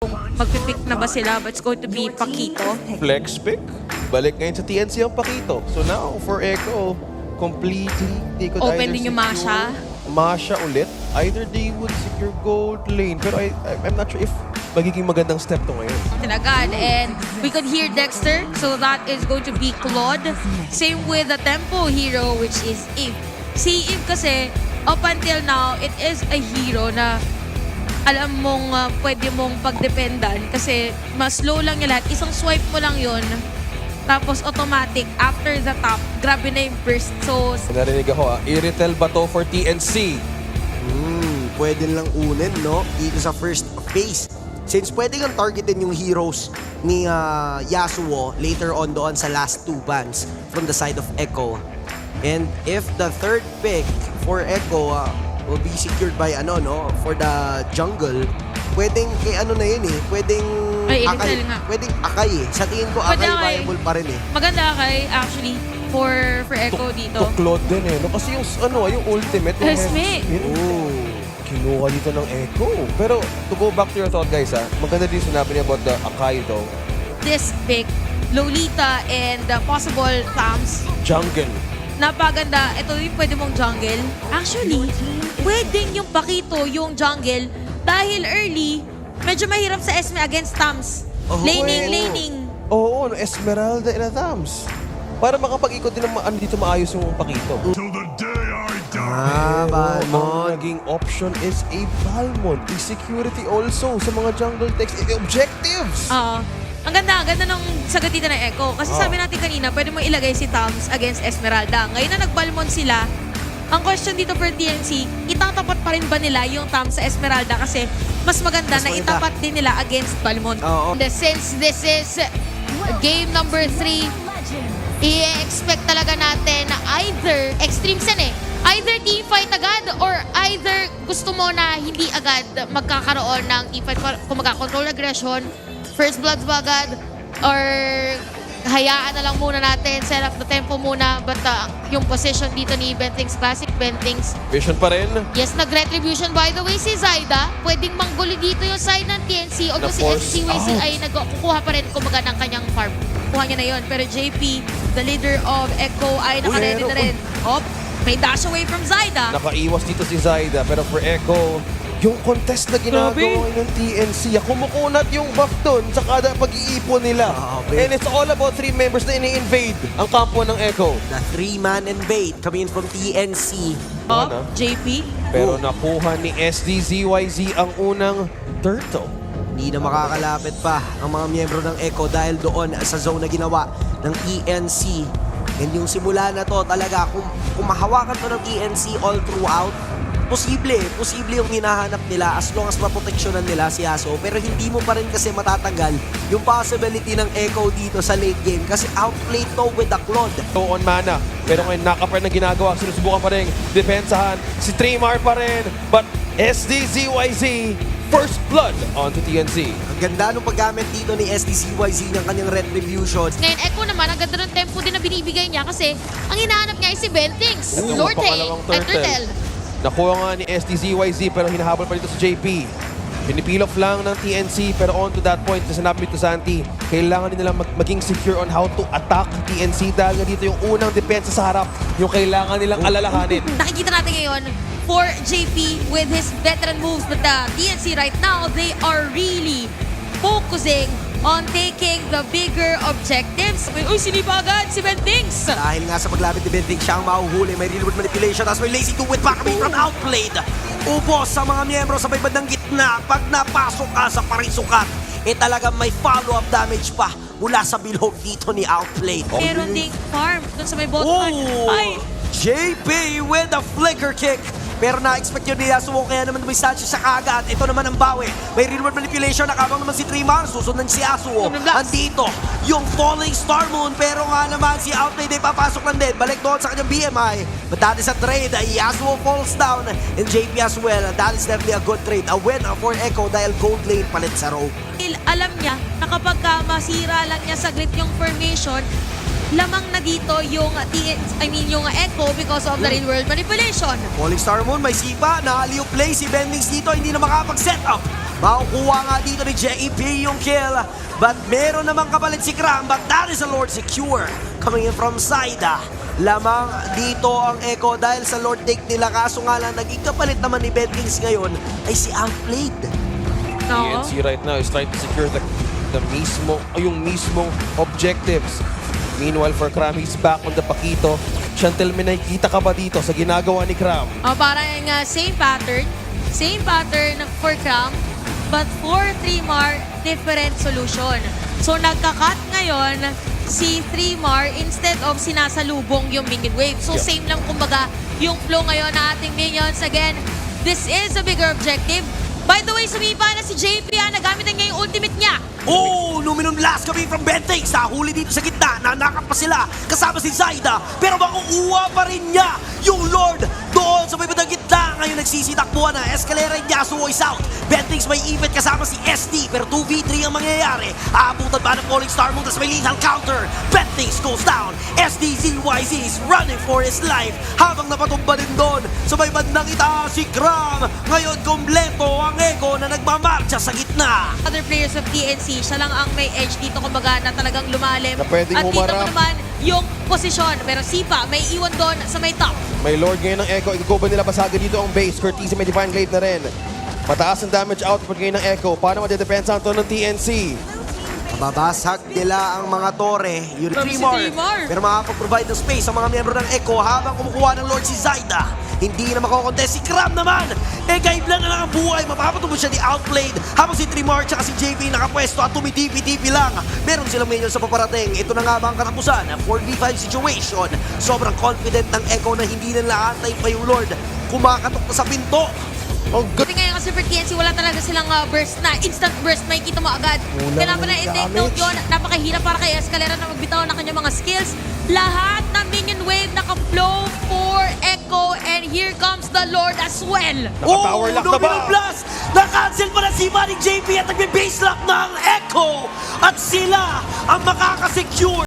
kung magpipick na ba sila, but it's going to be Paquito. Flex pick. Balik ngayon sa TNC ang Paquito. So now, for Echo, completely, they could Open either din yung Masha. Masha ulit. Either they would secure gold lane. Pero I'm not sure if magiging magandang step to ngayon. Agad. And we could hear Dexter, so that is going to be Claude. Same with the tempo hero, which is Eve. Si Eve kasi, up until now, it is a hero na alam mong pwede mong pagdependan kasi mas slow lang yung lahat. Isang swipe mo lang yun. Tapos automatic, after the top, grabe na yung burst. So, Narinig ako, Iritel ba to for TNC? Pwede lang unin, no? Dito sa first phase. Since pwede kang targetin yung heroes ni Yasuo later on doon sa last two bans from the side of Echo. And if the third pick for Echo will be secured by for the jungle, pwedeng kay na yun eh, pwedeng Ay, Akay, Iritel nga. pwedeng Akay eh. Sa tingin ko Pwede Akay Akay. viable pa rin eh. maganda kay actually for Echo dito. To Claude din eh. No? Kasi yung ultimate. yung Resme. Oh. Kinuha dito ng Echo. Pero to go back to your thought guys maganda din sinabi niya about the Akai daw. This pick, Lolita and possible Thams. Jungle. Napaganda. Ito yung pwede mong jungle. Actually, pwedeng yung Paquito yung jungle dahil early, medyo mahirap sa Esme against Thams. Oh, Laning. Oo, Esmeralda and Adams. Para makapag-ikot din ng dito maayos yung Paquito. Till the day I die. Ang naging option is a Balmond. A security also sa mga jungle techs. Objectives! Ang ganda ng sagot dito ng Echo. Kasi sabi natin kanina, pwede mo ilagay si Thams against Esmeralda. Ngayon na nag-Balmond sila, ang question dito for TNC, itatapat pa rin ba nila yung Thams sa Esmeralda? Kasi mas maganda na itapat din nila against Balmond. Oo. And since this is game number 3, i-expect talaga natin na either, extremes yan eh, either teamfight agad or either gusto mo na hindi agad magkakaroon ng teamfight kung magkakontrol aggression, first bloods ba agad, or hayaan na lang muna natin, set up the tempo muna, but yung position dito ni Bentings, classic Bentings, Vision pa rin. yes, nag-retribution by the way si Zyda, pwedeng mangguli dito yung side ng TNC, although si Na-force SCYC out. ay kukuha pa rin kumbaga ng kanyang farm. Kuha niya na yun, pero JP, the leader of Echo ay naka-ready na rin. May dash away from Zyda. Nakaiwas dito si Zyda. Pero for Echo, yung contest na ginagawa ng TNC, kumukunat yung buff dun sa kada pag-iipon nila. Grabe. And it's all about 3 members na ini-invade ang kampo ng Echo. The 3-man invade coming in from TNC. JP. Pero nakuha ni SDZYZ ang unang turtle. Hindi na makakalapit pa ang mga miyembro ng Echo dahil doon sa zone na ginawa ng TNC. And yung simula na to talaga, kung mahawakan to ng TNC all throughout, posible yung hinahanap nila as long as maproteksyonan nila si Yasuo. Pero hindi mo pa rin kasi matatanggal yung possibility ng Echo dito sa late game kasi outplayed to with the Claude. So on mana. Pero ngayon nakapar na ginagawa. Sinusubukan pa rin. Depensahan. Si Trimar pa rin. But SDZYZ, first blood onto TNC. Ang ganda nung paggamit dito ni SDCYZ ng kanyang retribution. Ngayon, Echo naman, ang ganda ng tempo din na binibigay niya kasi ang hinahanap niya ay si Bentings, Yung Lorde, pangalawang at Turtle. Nakuha nga ni SDZYZ pero hinahabol pa dito si JP. Pinipil off lang ng TNC pero on to that point, sinabi to Santi, kailangan din nilang maging secure on how to attack TNC dahil nga dito yung unang depensa sa harap, yung kailangan nilang alalahanin. Nakikita natin ngayon, for JP with his veteran moves, but the TNC right now, they are really focusing on taking the bigger objectives. Uy, sinipa agad si Bentings! Dahil nga sa paglapit ni Benting, siya ang mahuhuli. May real-world manipulation as may lazy do-it back coming from outplayed. Ubos sa mga miyembro sa may bandang gitna. Pag napasok ka sa parisukat, talagang may follow-up damage pa mula sa bilhog dito ni outplayed. Meron ding farm dun sa may bottom. Ay! JP with a flicker kick. Pero na-expect yun ni Yasuo, kaya naman may Sanchez sa kaagad. Ito naman ang bawi. May real-world manipulation, nakabang naman si Trimar. Susunod si Yasuo. Andito, yung Falling Star Moon. Pero nga naman si Outplay ay papasok lang din. Balik doon sa kanyang BMI. But that is a trade. Yasuo falls down. And JP as well. That is definitely a good trade. A win for Echo dahil gold lane palit sa rope. Alam niya na kapag masira lang niya sa grip yung formation, lamang na dito yung yung Echo because of the real world manipulation. Falling Star Moon, may sipa, na-alley play si Bendings dito, hindi na makapag-set up Makukuha nga dito ni JP yung kill. But meron namang kapalit si Cram, but that is a Lord secure. Coming in from Saida. Lamang dito ang Echo dahil sa Lord take nila. Kaso nga lang, naging kapalit naman ni Bedlings ngayon ay si Outplayed. No. TNC right now is trying to secure yung mismong objectives. Meanwhile, for Cram, he's back on the Paquito. Chantel, may nakikita ka ba dito sa ginagawa ni Cram? Parang same pattern. Same pattern for Cram. But for 3mar, different solution. So nagka-cut ngayon si 3mar instead of sinasalubong yung minion wave. So Yeah. same lang kumbaga yung flow ngayon na ating minions. Again, this is a bigger objective. By the way, sumipa na si JP nagamit na niya yung ultimate niya. Oh, Luminum Blast coming from Bentings. Nahuli dito sa gitna. Nanakap pa sila. Kasama si Zaida. Pero makukuha pa rin niya yung Lord doon sa may bandang gitna. Ngayon nagsisitakbuhan na. Escalera and Yasuo is out. Bentings may event kasama si SD. Pero 2v3 ang mangyayari. Aabutan ba ng Falling Star Moon? Tapos may lethal counter. Bentings goes down. SDZYZ is running for his life. Habang napatumba din doon sa may bandang itaas si Cram. Ngayon kompleto ang Echo na nagmamarcha sa gitna. Other players of TNC, siya lang ang may edge dito kumbaga na talagang lumalim. Na pwedeng At dito humarap. mo naman yung posisyon. Pero Sipa may iwan doon sa may top. May Lord ngayon ng Echo. Iko ba nila basagin dito ang base? Curtis may Divine Glaive na rin. Mataas ang damage output ngayon ng Echo. Paano madedepensa ang to ng TNC? Babasag nila ang mga tore. Yun Si 3mar. Trimar. Pero makapag-provide ng space ang mga miyembro ng Echo habang kumukuha ng Lord si Zaida. Hindi na makokontest si Cram naman. Gaiblan na lang ang buhay. Mapapatubo siya ni Outplayed habang si Trimar at si JP nakapwesto at tumitipi-tipi lang. Meron silang minions sa paparating. Ito na nga ba ang katapusan? 4v5 situation. Sobrang confident ng Echo na hindi nila antay pa yung Lord. Kumakatok na sa pinto. Ang good. Kasi ngayon kasi for TNC, wala talaga silang burst na, instant burst, makikita mo agad. Kailangan pa na i-take note yun. Napakahirap para kay Escalera na magbitaw ng kanyang mga skills. Lahat ng minion wave naka-flow for Echo, and here comes the Lord as well. Naka-power lock na ba? Domino Blast! Na-cancel pa na si Manny JP at nagbe-base lock ng Echo! At sila ang makakasecure